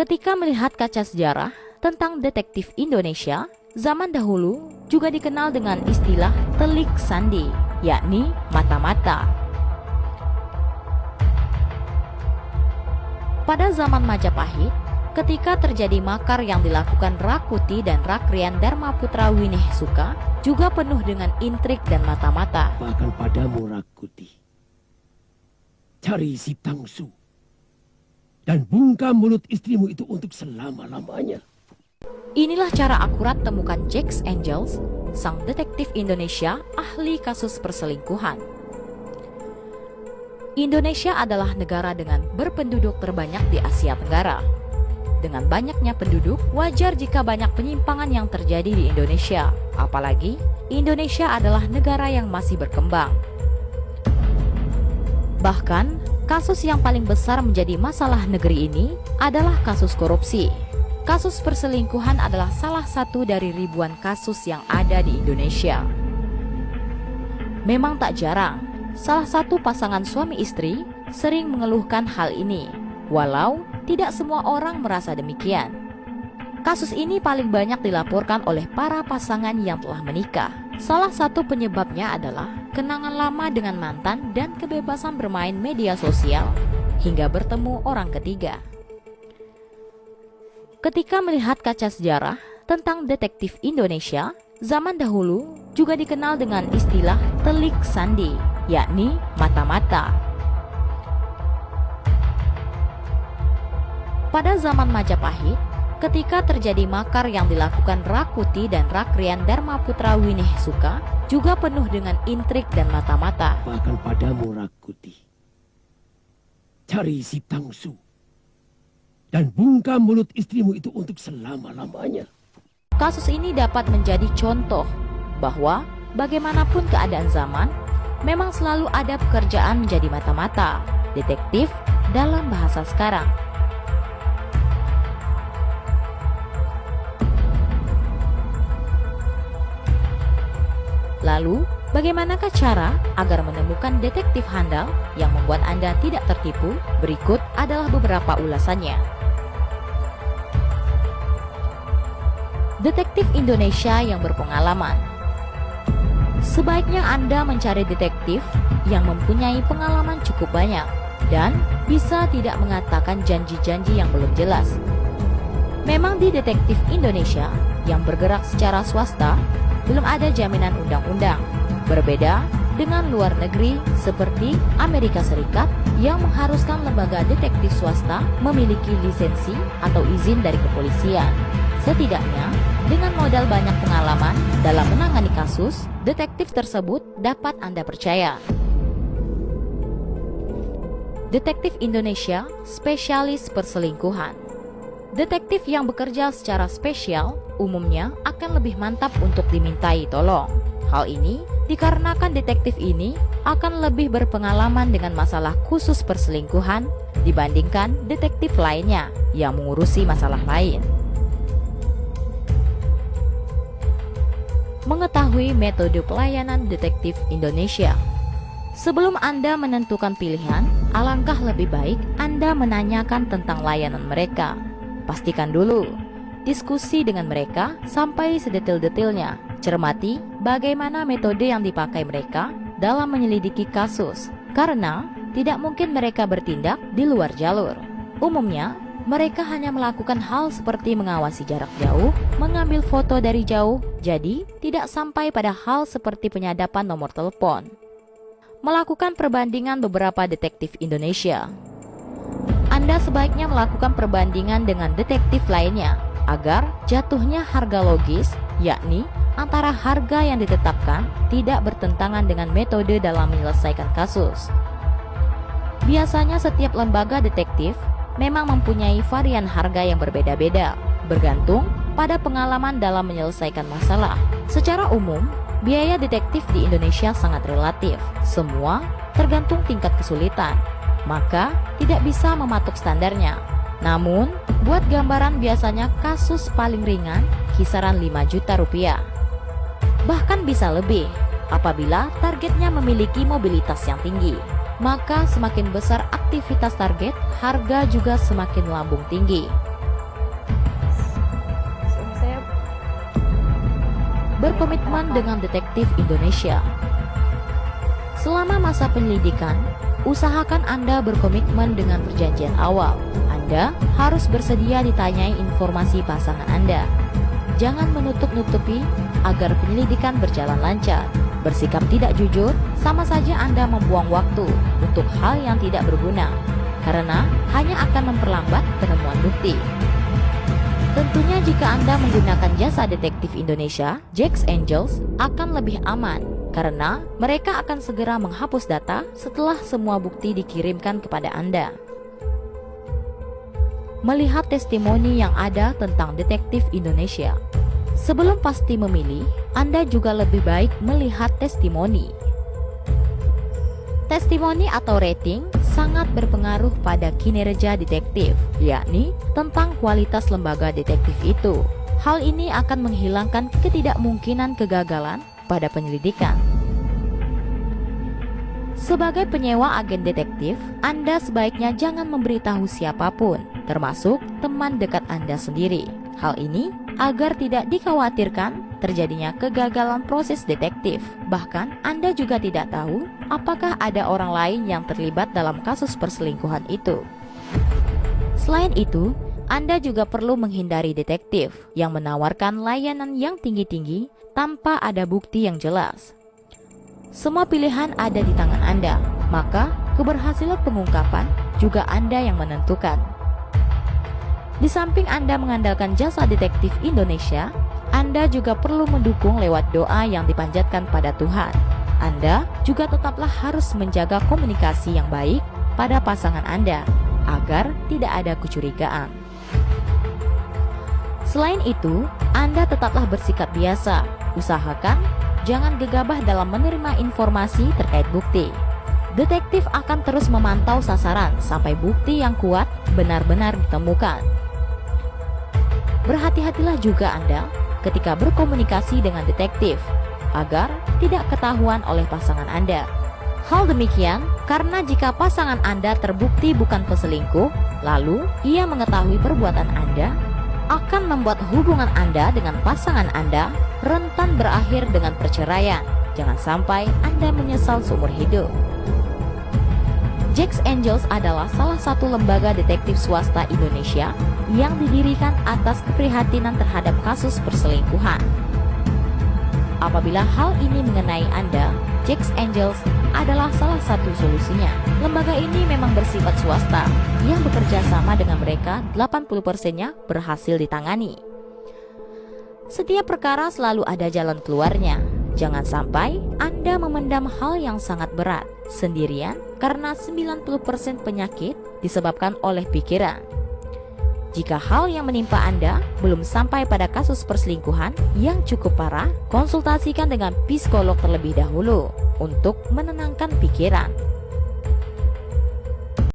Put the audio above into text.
Ketika melihat kaca sejarah tentang detektif Indonesia, zaman dahulu juga dikenal dengan istilah telik sandi, yakni mata-mata. Pada zaman Majapahit, ketika terjadi makar yang dilakukan Rakuti dan Rakrian Darmaputra Winehsuka, juga penuh dengan intrik dan mata-mata. Bahkan padamu, Rakuti, cari si Tangsu dan bungkam mulut istrimu itu untuk selama-lamanya. Inilah cara akurat temukan Jack Angels, sang detektif Indonesia ahli kasus perselingkuhan. Indonesia adalah negara dengan berpenduduk terbanyak di Asia Tenggara. Dengan banyaknya penduduk, wajar jika banyak penyimpangan yang terjadi di Indonesia. Apalagi, Indonesia adalah negara yang masih berkembang. Bahkan, kasus yang paling besar menjadi masalah negeri ini adalah kasus korupsi. Kasus perselingkuhan adalah salah satu dari ribuan kasus yang ada di Indonesia. Memang tak jarang, salah satu pasangan suami istri sering mengeluhkan hal ini, walau tidak semua orang merasa demikian. Kasus ini paling banyak dilaporkan oleh para pasangan yang telah menikah. Salah satu penyebabnya adalah kenangan lama dengan mantan dan kebebasan bermain media sosial hingga bertemu orang ketiga. Ketika melihat kaca sejarah tentang detektif Indonesia, zaman dahulu juga dikenal dengan istilah telik sandi, yakni mata-mata. Pada zaman Majapahit, ketika terjadi makar yang dilakukan Rakuti dan Rakrian Darmaputra Winehsuka, juga penuh dengan intrik dan mata-mata. Bahkan padamu, Rakuti, cari si Tangsu dan bungkam mulut istrimu itu untuk selama-lamanya. Kasus ini dapat menjadi contoh bahwa bagaimanapun keadaan zaman, memang selalu ada pekerjaan menjadi mata-mata, detektif dalam bahasa sekarang. Lalu, bagaimanakah cara agar menemukan detektif handal yang membuat Anda tidak tertipu? Berikut adalah beberapa ulasannya. Detektif Indonesia yang berpengalaman. Sebaiknya Anda mencari detektif yang mempunyai pengalaman cukup banyak dan bisa tidak mengatakan janji-janji yang belum jelas. Memang di detektif Indonesia yang bergerak secara swasta, belum ada jaminan undang-undang. Berbeda dengan luar negeri seperti Amerika Serikat yang mengharuskan lembaga detektif swasta memiliki lisensi atau izin dari kepolisian. Setidaknya, dengan modal banyak pengalaman dalam menangani kasus, detektif tersebut dapat Anda percaya. Detektif Indonesia spesialis perselingkuhan. Detektif yang bekerja secara spesial umumnya akan lebih mantap untuk dimintai tolong. Hal ini dikarenakan detektif ini akan lebih berpengalaman dengan masalah khusus perselingkuhan dibandingkan detektif lainnya yang mengurusi masalah lain. Mengetahui metode pelayanan detektif Indonesia. Sebelum Anda menentukan pilihan, alangkah lebih baik Anda menanyakan tentang layanan mereka. Pastikan dulu, diskusi dengan mereka sampai sedetil-detilnya. Cermati bagaimana metode yang dipakai mereka dalam menyelidiki kasus, karena tidak mungkin mereka bertindak di luar jalur. Umumnya, mereka hanya melakukan hal seperti mengawasi jarak jauh, mengambil foto dari jauh, jadi tidak sampai pada hal seperti penyadapan nomor telepon. Melakukan perbandingan beberapa detektif Indonesia. Anda sebaiknya melakukan perbandingan dengan detektif lainnya agar jatuhnya harga logis, yakni antara harga yang ditetapkan tidak bertentangan dengan metode dalam menyelesaikan kasus. Biasanya setiap lembaga detektif memang mempunyai varian harga yang berbeda-beda, bergantung pada pengalaman dalam menyelesaikan masalah. Secara umum, biaya detektif di Indonesia sangat relatif. Semua tergantung tingkat kesulitan, maka tidak bisa mematok standarnya. Namun, buat gambaran biasanya kasus paling ringan kisaran 5 juta rupiah. Bahkan bisa lebih apabila targetnya memiliki mobilitas yang tinggi. Maka semakin besar aktivitas target, harga juga semakin melambung tinggi. berkomitmen dengan Detektif Indonesia. Selama masa penyelidikan, usahakan Anda berkomitmen dengan perjanjian awal. Anda harus bersedia ditanyai informasi pasangan Anda. Jangan menutup-nutupi agar penyelidikan berjalan lancar. Bersikap tidak jujur sama saja Anda membuang waktu untuk hal yang tidak berguna, karena hanya akan memperlambat penemuan bukti. Tentunya jika Anda menggunakan jasa Detektif Indonesia, Jack's Angels akan lebih aman karena mereka akan segera menghapus data setelah semua bukti dikirimkan kepada Anda. Melihat testimoni yang ada tentang Detektif Indonesia. Sebelum pasti memilih, Anda juga lebih baik melihat testimoni. Testimoni atau rating sangat berpengaruh pada kinerja detektif, yakni tentang kualitas lembaga detektif itu. Hal ini akan menghilangkan ketidakmungkinan kegagalan pada penyelidikan. Sebagai penyewa agen detektif, Anda sebaiknya jangan memberitahu siapapun, termasuk teman dekat Anda sendiri. Hal ini agar tidak dikhawatirkan terjadinya kegagalan proses detektif. Bahkan Anda juga tidak tahu apakah ada orang lain yang terlibat dalam kasus perselingkuhan itu. Selain itu, Anda juga perlu menghindari detektif yang menawarkan layanan yang tinggi-tinggi tanpa ada bukti yang jelas. Semua pilihan ada di tangan Anda, maka keberhasilan pengungkapan juga Anda yang menentukan. Di samping Anda mengandalkan jasa Detektif Indonesia, Anda juga perlu mendukung lewat doa yang dipanjatkan pada Tuhan. Anda juga tetaplah harus menjaga komunikasi yang baik pada pasangan Anda, agar tidak ada kecurigaan. Selain itu, Anda tetaplah bersikap biasa. Usahakan jangan gegabah dalam menerima informasi terkait bukti. Detektif akan terus memantau sasaran sampai bukti yang kuat benar-benar ditemukan. Berhati-hatilah juga Anda ketika berkomunikasi dengan detektif, agar tidak ketahuan oleh pasangan Anda. Hal demikian karena jika pasangan Anda terbukti bukan peselingkuh, lalu ia mengetahui perbuatan Anda, akan membuat hubungan Anda dengan pasangan Anda rentan berakhir dengan perceraian. Jangan sampai Anda menyesal seumur hidup. Jack's Angels adalah salah satu lembaga detektif swasta Indonesia yang didirikan atas keprihatinan terhadap kasus perselingkuhan. Apabila hal ini mengenai Anda, Jack's Angels adalah salah satu solusinya. Lembaga ini memang bersifat swasta yang bekerja sama dengan mereka 80%-nya berhasil ditangani. Setiap perkara selalu ada jalan keluarnya. Jangan sampai Anda memendam hal yang sangat berat sendirian karena 90% penyakit disebabkan oleh pikiran. Jika hal yang menimpa Anda belum sampai pada kasus perselingkuhan yang cukup parah, konsultasikan dengan psikolog terlebih dahulu untuk menenangkan pikiran.